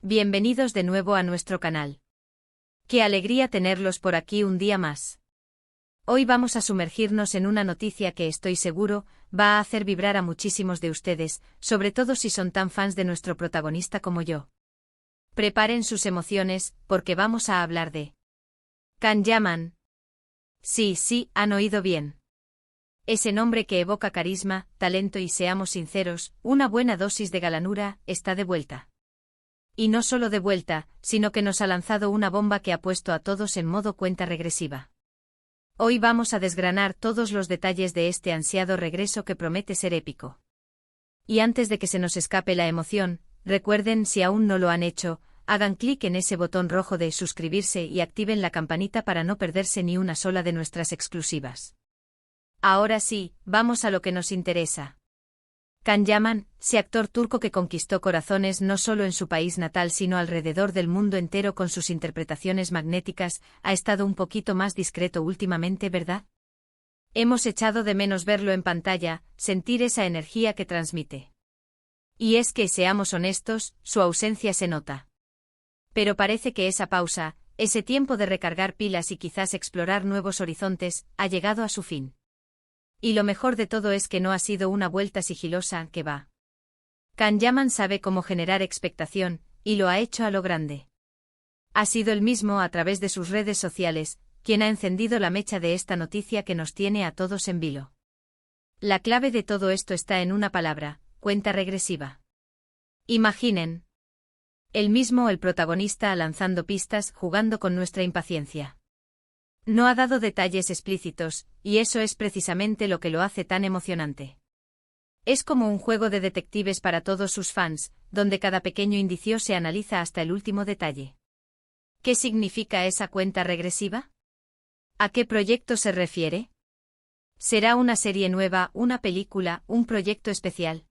Bienvenidos de nuevo a nuestro canal. Qué alegría tenerlos por aquí un día más. Hoy vamos a sumergirnos en una noticia que estoy seguro va a hacer vibrar a muchísimos de ustedes, sobre todo si son tan fans de nuestro protagonista como yo. Preparen sus emociones, porque vamos a hablar de Can Yaman. Sí, han oído bien. Ese nombre que evoca carisma, talento y, seamos sinceros, una buena dosis de galanura, está de vuelta. Y no solo de vuelta, sino que nos ha lanzado una bomba que ha puesto a todos en modo cuenta regresiva. Hoy vamos a desgranar todos los detalles de este ansiado regreso que promete ser épico. Y antes de que se nos escape la emoción, recuerden, si aún no lo han hecho, hagan clic en ese botón rojo de suscribirse y activen la campanita para no perderse ni una sola de nuestras exclusivas. Ahora sí, vamos a lo que nos interesa. Can Yaman, ese actor turco que conquistó corazones no solo en su país natal sino alrededor del mundo entero con sus interpretaciones magnéticas, ha estado un poquito más discreto últimamente, ¿verdad? Hemos echado de menos verlo en pantalla, sentir esa energía que transmite. Y es que, seamos honestos, su ausencia se nota. Pero parece que esa pausa, ese tiempo de recargar pilas y quizás explorar nuevos horizontes, ha llegado a su fin. Y lo mejor de todo es que no ha sido una vuelta sigilosa, que va. Can Yaman sabe cómo generar expectación, y lo ha hecho a lo grande. Ha sido él mismo, a través de sus redes sociales, quien ha encendido la mecha de esta noticia que nos tiene a todos en vilo. La clave de todo esto está en una palabra: cuenta regresiva. Imaginen. Él mismo, el protagonista, lanzando pistas, jugando con nuestra impaciencia. No ha dado detalles explícitos, y eso es precisamente lo que lo hace tan emocionante. Es como un juego de detectives para todos sus fans, donde cada pequeño indicio se analiza hasta el último detalle. ¿Qué significa esa cuenta regresiva? ¿A qué proyecto se refiere? ¿Será una serie nueva, una película, un proyecto especial?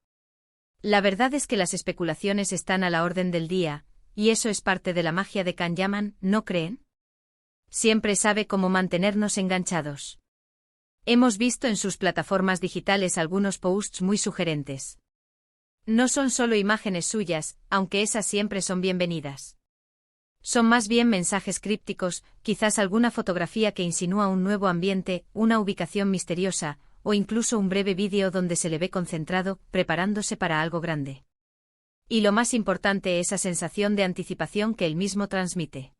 La verdad es que las especulaciones están a la orden del día, y eso es parte de la magia de Can Yaman, ¿no creen? Siempre sabe cómo mantenernos enganchados. Hemos visto en sus plataformas digitales algunos posts muy sugerentes. No son solo imágenes suyas, aunque esas siempre son bienvenidas. Son más bien mensajes crípticos, quizás alguna fotografía que insinúa un nuevo ambiente, una ubicación misteriosa, o incluso un breve vídeo donde se le ve concentrado, preparándose para algo grande. Y lo más importante, esa sensación de anticipación que él mismo transmite.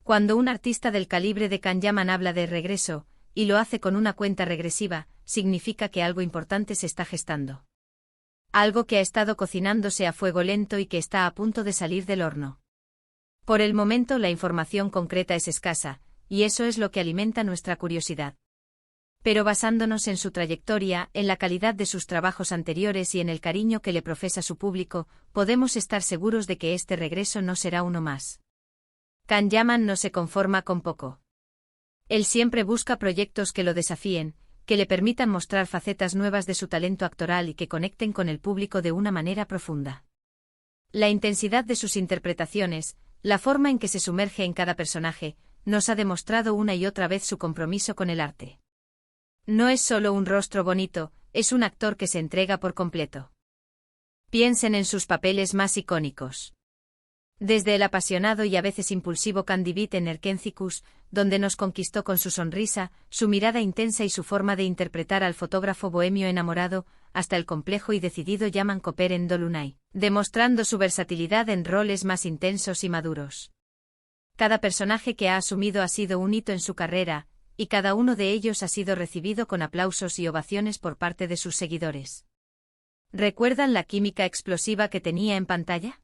Cuando un artista del calibre de Can Yaman habla de regreso, y lo hace con una cuenta regresiva, significa que algo importante se está gestando. Algo que ha estado cocinándose a fuego lento y que está a punto de salir del horno. Por el momento la información concreta es escasa, y eso es lo que alimenta nuestra curiosidad. Pero basándonos en su trayectoria, en la calidad de sus trabajos anteriores y en el cariño que le profesa su público, podemos estar seguros de que este regreso no será uno más. Can Yaman no se conforma con poco. Él siempre busca proyectos que lo desafíen, que le permitan mostrar facetas nuevas de su talento actoral y que conecten con el público de una manera profunda. La intensidad de sus interpretaciones, la forma en que se sumerge en cada personaje, nos ha demostrado una y otra vez su compromiso con el arte. No es solo un rostro bonito, es un actor que se entrega por completo. Piensen en sus papeles más icónicos. Desde el apasionado y a veces impulsivo Candibit en Erkencicus, donde nos conquistó con su sonrisa, su mirada intensa y su forma de interpretar al fotógrafo bohemio enamorado, hasta el complejo y decidido Yaman Koper en Dolunay, demostrando su versatilidad en roles más intensos y maduros. Cada personaje que ha asumido ha sido un hito en su carrera, y cada uno de ellos ha sido recibido con aplausos y ovaciones por parte de sus seguidores. ¿Recuerdan la química explosiva que tenía en pantalla?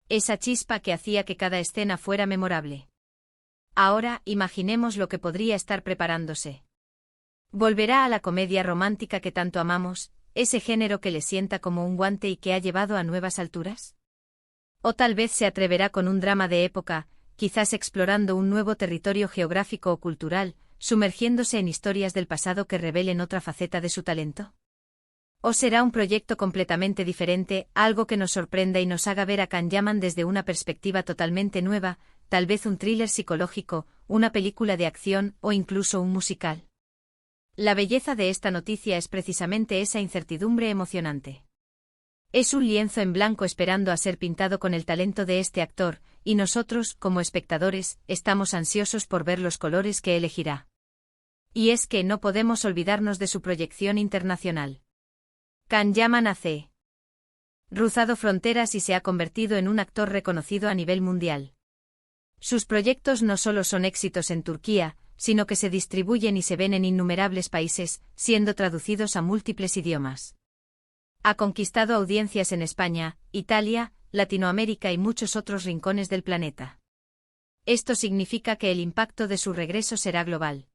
Esa chispa que hacía que cada escena fuera memorable. Ahora, imaginemos lo que podría estar preparándose. ¿Volverá a la comedia romántica que tanto amamos, ese género que le sienta como un guante y que ha llevado a nuevas alturas? ¿O tal vez se atreverá con un drama de época, quizás explorando un nuevo territorio geográfico o cultural, sumergiéndose en historias del pasado que revelen otra faceta de su talento? ¿O será un proyecto completamente diferente, algo que nos sorprenda y nos haga ver a Can Yaman desde una perspectiva totalmente nueva, tal vez un thriller psicológico, una película de acción o incluso un musical? La belleza de esta noticia es precisamente esa incertidumbre emocionante. Es un lienzo en blanco esperando a ser pintado con el talento de este actor, y nosotros, como espectadores, estamos ansiosos por ver los colores que elegirá. Y es que no podemos olvidarnos de su proyección internacional. Can Yaman ha cruzado fronteras y se ha convertido en un actor reconocido a nivel mundial. Sus proyectos no solo son éxitos en Turquía, sino que se distribuyen y se ven en innumerables países, siendo traducidos a múltiples idiomas. Ha conquistado audiencias en España, Italia, Latinoamérica y muchos otros rincones del planeta. Esto significa que el impacto de su regreso será global.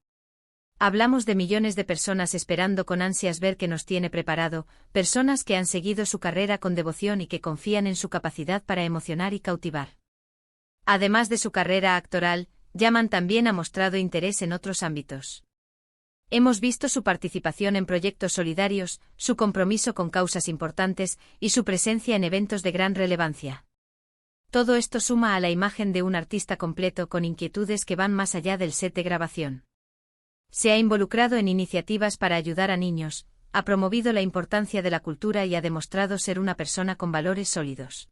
Hablamos de millones de personas esperando con ansias ver qué nos tiene preparado, personas que han seguido su carrera con devoción y que confían en su capacidad para emocionar y cautivar. Además de su carrera actoral, Yaman también ha mostrado interés en otros ámbitos. Hemos visto su participación en proyectos solidarios, su compromiso con causas importantes y su presencia en eventos de gran relevancia. Todo esto suma a la imagen de un artista completo con inquietudes que van más allá del set de grabación. Se ha involucrado en iniciativas para ayudar a niños, ha promovido la importancia de la cultura y ha demostrado ser una persona con valores sólidos.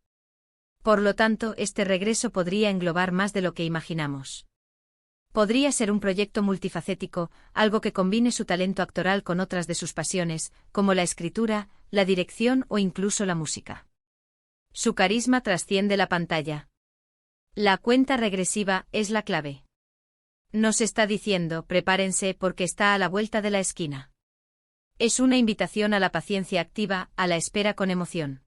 Por lo tanto, este regreso podría englobar más de lo que imaginamos. Podría ser un proyecto multifacético, algo que combine su talento actoral con otras de sus pasiones, como la escritura, la dirección o incluso la música. Su carisma trasciende la pantalla. La cuenta regresiva es la clave. Nos está diciendo, prepárense porque está a la vuelta de la esquina. Es una invitación a la paciencia activa, a la espera con emoción.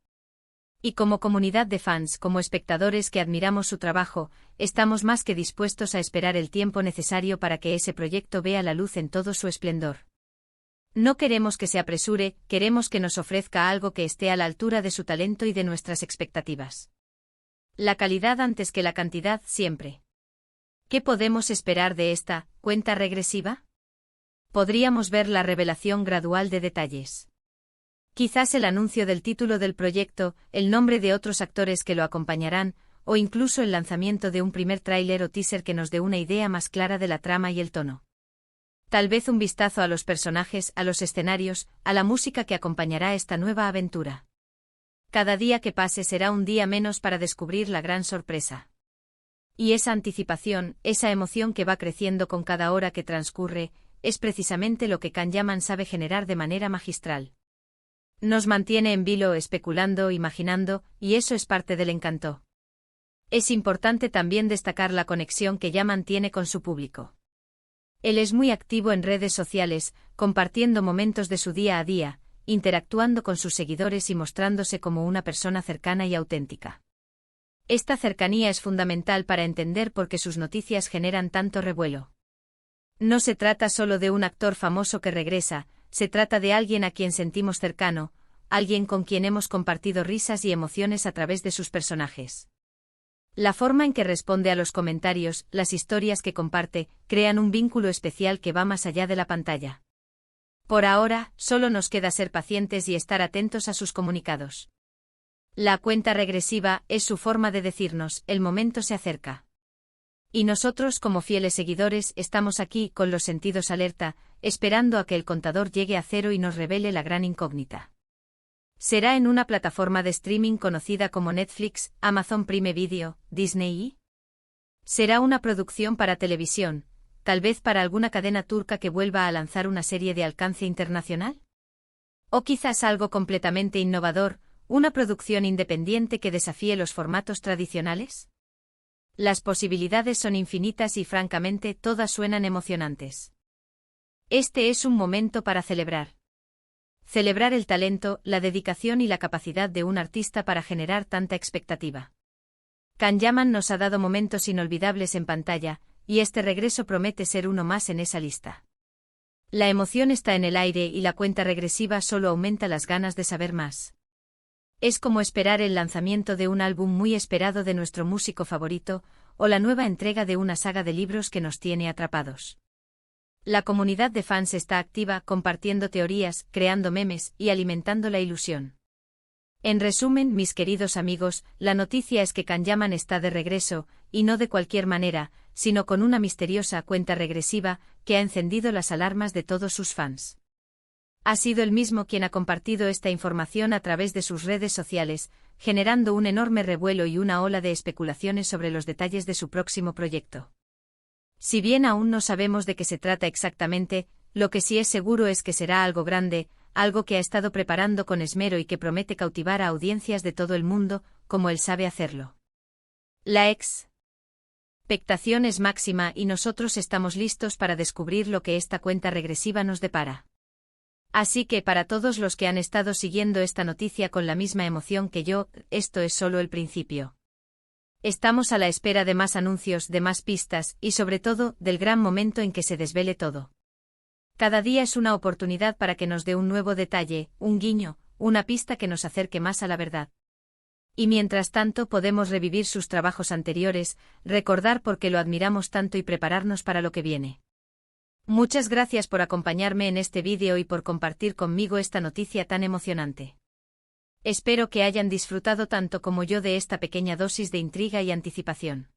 Y como comunidad de fans, como espectadores que admiramos su trabajo, estamos más que dispuestos a esperar el tiempo necesario para que ese proyecto vea la luz en todo su esplendor. No queremos que se apresure, queremos que nos ofrezca algo que esté a la altura de su talento y de nuestras expectativas. La calidad antes que la cantidad siempre. ¿Qué podemos esperar de esta cuenta regresiva? Podríamos ver la revelación gradual de detalles. Quizás el anuncio del título del proyecto, el nombre de otros actores que lo acompañarán, o incluso el lanzamiento de un primer tráiler o teaser que nos dé una idea más clara de la trama y el tono. Tal vez un vistazo a los personajes, a los escenarios, a la música que acompañará esta nueva aventura. Cada día que pase será un día menos para descubrir la gran sorpresa. Y esa anticipación, esa emoción que va creciendo con cada hora que transcurre, es precisamente lo que Can Yaman sabe generar de manera magistral. Nos mantiene en vilo especulando, imaginando, y eso es parte del encanto. Es importante también destacar la conexión que Yaman tiene con su público. Él es muy activo en redes sociales, compartiendo momentos de su día a día, interactuando con sus seguidores y mostrándose como una persona cercana y auténtica. Esta cercanía es fundamental para entender por qué sus noticias generan tanto revuelo. No se trata solo de un actor famoso que regresa, se trata de alguien a quien sentimos cercano, alguien con quien hemos compartido risas y emociones a través de sus personajes. La forma en que responde a los comentarios, las historias que comparte, crean un vínculo especial que va más allá de la pantalla. Por ahora, solo nos queda ser pacientes y estar atentos a sus comunicados. La cuenta regresiva es su forma de decirnos, el momento se acerca. Y nosotros, como fieles seguidores, estamos aquí con los sentidos alerta, esperando a que el contador llegue a cero y nos revele la gran incógnita. ¿Será en una plataforma de streaming conocida como Netflix, Amazon Prime Video, Disney? ¿Será una producción para televisión, tal vez para alguna cadena turca que vuelva a lanzar una serie de alcance internacional? ¿O quizás algo completamente innovador, una producción independiente que desafíe los formatos tradicionales? Las posibilidades son infinitas y francamente todas suenan emocionantes. Este es un momento para celebrar. Celebrar el talento, la dedicación y la capacidad de un artista para generar tanta expectativa. Can Yaman nos ha dado momentos inolvidables en pantalla, y este regreso promete ser uno más en esa lista. La emoción está en el aire y la cuenta regresiva solo aumenta las ganas de saber más. Es como esperar el lanzamiento de un álbum muy esperado de nuestro músico favorito, o la nueva entrega de una saga de libros que nos tiene atrapados. La comunidad de fans está activa, compartiendo teorías, creando memes y alimentando la ilusión. En resumen, mis queridos amigos, la noticia es que Can Yaman está de regreso, y no de cualquier manera, sino con una misteriosa cuenta regresiva que ha encendido las alarmas de todos sus fans. Ha sido él mismo quien ha compartido esta información a través de sus redes sociales, generando un enorme revuelo y una ola de especulaciones sobre los detalles de su próximo proyecto. Si bien aún no sabemos de qué se trata exactamente, lo que sí es seguro es que será algo grande, algo que ha estado preparando con esmero y que promete cautivar a audiencias de todo el mundo, como él sabe hacerlo. La expectación es máxima y nosotros estamos listos para descubrir lo que esta cuenta regresiva nos depara. Así que para todos los que han estado siguiendo esta noticia con la misma emoción que yo, esto es solo el principio. Estamos a la espera de más anuncios, de más pistas y sobre todo, del gran momento en que se desvele todo. Cada día es una oportunidad para que nos dé un nuevo detalle, un guiño, una pista que nos acerque más a la verdad. Y mientras tanto podemos revivir sus trabajos anteriores, recordar por qué lo admiramos tanto y prepararnos para lo que viene. Muchas gracias por acompañarme en este vídeo y por compartir conmigo esta noticia tan emocionante. Espero que hayan disfrutado tanto como yo de esta pequeña dosis de intriga y anticipación.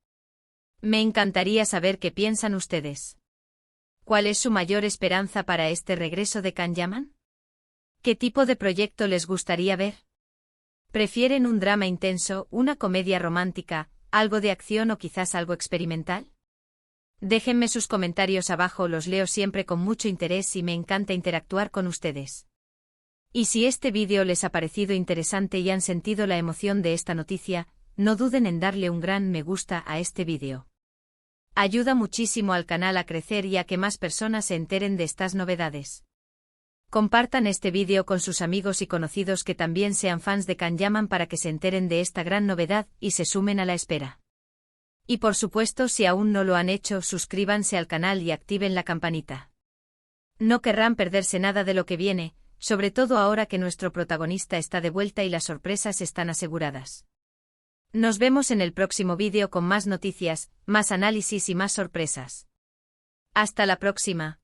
Me encantaría saber qué piensan ustedes. ¿Cuál es su mayor esperanza para este regreso de Can Yaman? ¿Qué tipo de proyecto les gustaría ver? ¿Prefieren un drama intenso, una comedia romántica, algo de acción o quizás algo experimental? Déjenme sus comentarios abajo, los leo siempre con mucho interés y me encanta interactuar con ustedes. Y si este vídeo les ha parecido interesante y han sentido la emoción de esta noticia, no duden en darle un gran me gusta a este vídeo. Ayuda muchísimo al canal a crecer y a que más personas se enteren de estas novedades. Compartan este vídeo con sus amigos y conocidos que también sean fans de Can Yaman para que se enteren de esta gran novedad y se sumen a la espera. Y por supuesto, si aún no lo han hecho, suscríbanse al canal y activen la campanita. No querrán perderse nada de lo que viene, sobre todo ahora que nuestro protagonista está de vuelta y las sorpresas están aseguradas. Nos vemos en el próximo vídeo con más noticias, más análisis y más sorpresas. Hasta la próxima.